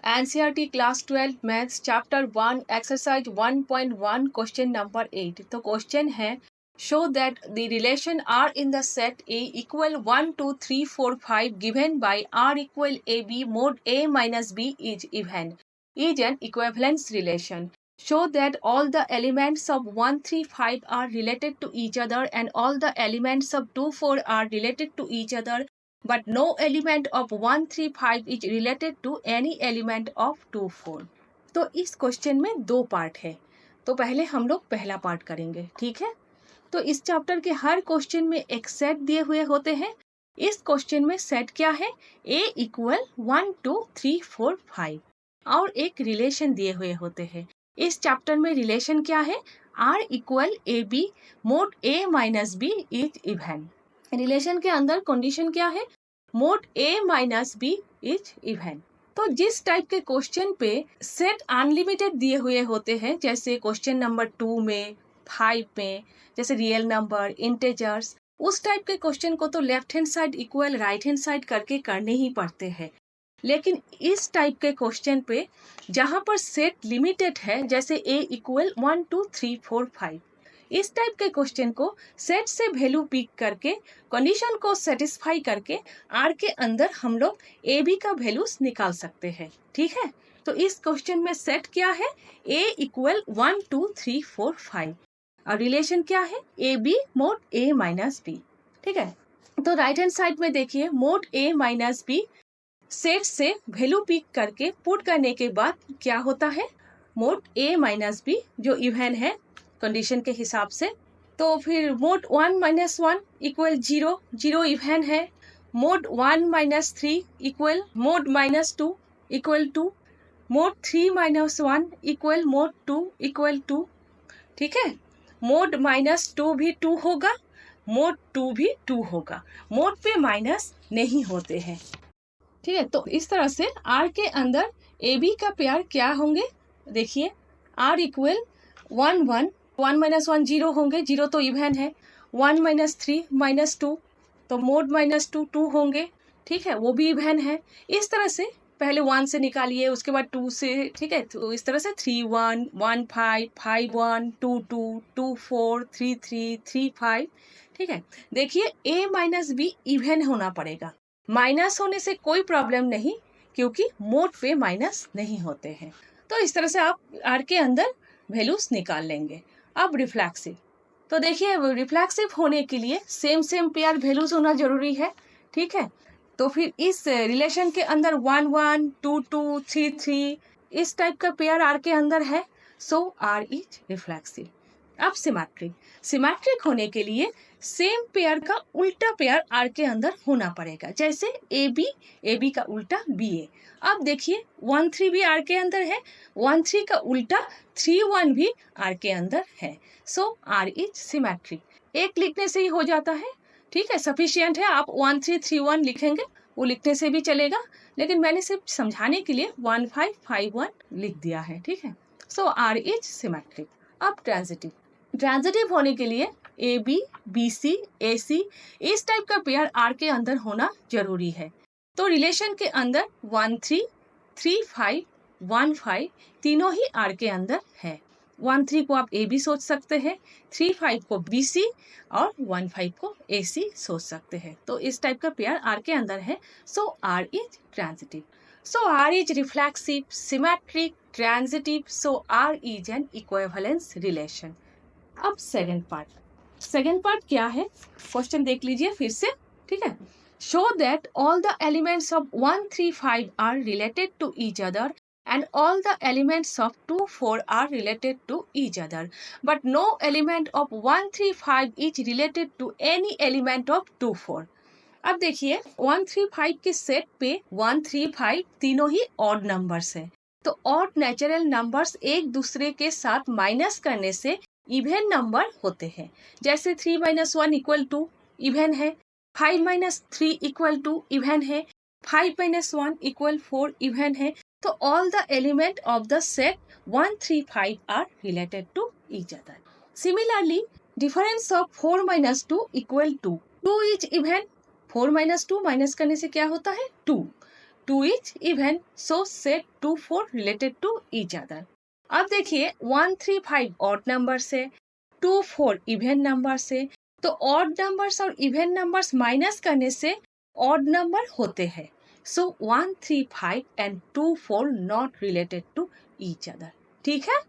NCERT class 12 maths chapter 1 exercise 1.1 question number 8। तो question है show that the relation R in the set A equal 1 2 3 4 5 given by R equal A B mod A minus B is even is an equivalence relation. Show that all the elements of 1 3 5 are related to each other and all the elements of 2 4 are related to each other, but no element of 1 3 5 is related to any element of 2 4. तो इस question में दो part है, तो पहले हम लोग पहला पार्ट करेंगे, ठीक है। तो इस चैप्टर के हर क्वेश्चन में एक सेट दिए हुए होते हैं। इस क्वेश्चन में सेट क्या है, a इक्वल 1 2 3 4 5 और एक रिलेशन दिए हुए होते हैं। इस चैप्टर में रिलेशन क्या है, r equal A B mod a minus B is even. Relation के अंदर कंडीशन क्या है, mod a minus B is even. तो जिस टाइप के क्वेश्चन पे सेट अनलिमिटेड दिए हुए होते हैं, जैसे क्वेश्चन नंबर 2 में 5 में, जैसे रियल नंबर इंटेजर्स, उस टाइप के क्वेश्चन को तो left hand side equal right hand side करके करने ही पड़ते हैं। लेकिन इस टाइप के क्वेश्चन पे जहां पर सेट लिमिटेड है, जैसे a इक्वल 1 2 3 4 5, इस टाइप के क्वेश्चन को सेट से वैल्यू पिक करके कंडीशन को सेटिस्फाई करके आर के अंदर हम लोग ए बी का वैल्यूज निकाल सकते हैं, ठीक है। तो इस क्वेश्चन में सेट क्या है, a इक्वल 1 2 3 4 5 और रिलेशन क्या है, A B mod a minus B, ठीक है। तो राइट हैंड साइड में देखिए, mod a minus B set से वैल्यू पिक करके पुट करने के बाद क्या होता है, मोड a माइनस बी जो इवन है कंडीशन के हिसाब से। तो फिर मोड 1 माइनस 1 इक्वल 0, 0 इवन है। Mod 1 minus 3 equal mod minus 2 equal 2। Mod 3 minus 1 equal mode 2 equal 2, ठीक है। मोड माइनस 2 भी 2 होगा, मोड 2 भी 2 होगा, मोड पे माइनस नहीं होते हैं, ठीक है। तो इस तरह से आर के अंदर ए बी का पेयर क्या होंगे, देखिए आर इक्वल 1 1 1 माइनस 1 0 होंगे, 0 तो इवन है। 1 माइनस 3 माइनस 2, तो मोड माइनस 2 2 होंगे, ठीक है, वो भी इवन है। इस तरह से पहले 1 से निकालिए, उसके बाद 2 से, ठीक है। तो इस तरह से 3 1 1 5 5 1 2 2 2 4 3 3 3 5, ठीक है। देखिए a माइनस बी इवन होना पड़ेगा, माइनस होने से कोई प्रॉब्लम नहीं क्योंकि मोड पे माइनस नहीं होते हैं। तो इस तरह से आप आर के अंदर वैल्यूज निकाल लेंगे। अब रिफ्लेक्सिव, तो देखिए रिफ्लेक्सिव होने के लिए सेम सेम पेयर वैल्यूज होना जरूरी है, ठीक है। तो फिर इस रिलेशन के अंदर 1 1 2 2 3 3 इस टाइप का पेयर आर के अंदर है, सो आर इज रिफ्लेक्सिव। अब सिमेट्रिक, सिमेट्रिक होने के लिए सेम पेयर का उल्टा पेयर आर के अंदर होना पड़ेगा, जैसे ए बी का उल्टा बी ए। अब देखिए 1 3 भी आर के अंदर है, 1 3 का उल्टा 3 1 भी आर के अंदर है, सो आर इज सिमेट्रिक। एक लिखने से ही हो जाता है, ठीक है, सफिशियंट है। आप 1 3 3 1 लिखेंगे, वो लिखने से भी चलेगा, लेकिन मैंने सिर्फ समझाने के लिए 1 5 5 1 लिख दिया है, ठीक है। So R is symmetric. अब ट्रांजिटिव, ट्रांजिटिव होने के लिए ए बी बी सी ए सी इस टाइप का पेयर आर के अंदर होना जरूरी है। तो रिलेशन के अंदर 1 3 3 5 1 5 तीनों ही आर के अंदर है। 1 3 को आप ए बी सोच सकते हैं, 3 5 को बी सी और 1 5 को ए सी सोच सकते हैं। तो इस टाइप का पेयर आर के अंदर है, so R is transitive. So R is reflexive, symmetric, transitive, so R is an equivalence relation. अब सेकंड पार्ट, सेकंड पार्ट क्या है, क्वेश्चन देख लीजिए फिर से, ठीक है। Show that all the elements of 1 3 5 are related to each other and all the elements of 2 4 are related to each other, but no element of 1 3 5 is related to any element of 2 4. अब देखिए 1 3 5 के set पे 1 3 5 तीनों ही odd numbers हैं, तो odd natural numbers एक दूसरे के साथ माइनस करने से इवन नंबर होते हैं, जैसे 3 माइनस 1 इक्वल 2 इवन है, 5 माइनस 3 इक्वल 2 इवन है, 5 माइनस 1 इक्वल 4 इवन है। तो all the element of the set 1 3 5 are related to each other. Similarly, difference of 4 minus 2 equal to 2 is even, 4 minus 2 minus करने से क्या होता है 2, 2 is even. So set 2, 4 related to each other. अब देखिए 1, 3, 5 odd number से, 2, 4 even number से, तो ऑड नंबर्स और इवन नंबर्स माइनस करने से ऑड नंबर होते हैं. So 1, 3, 5 and 2, 4 not related to each other. ठीक है.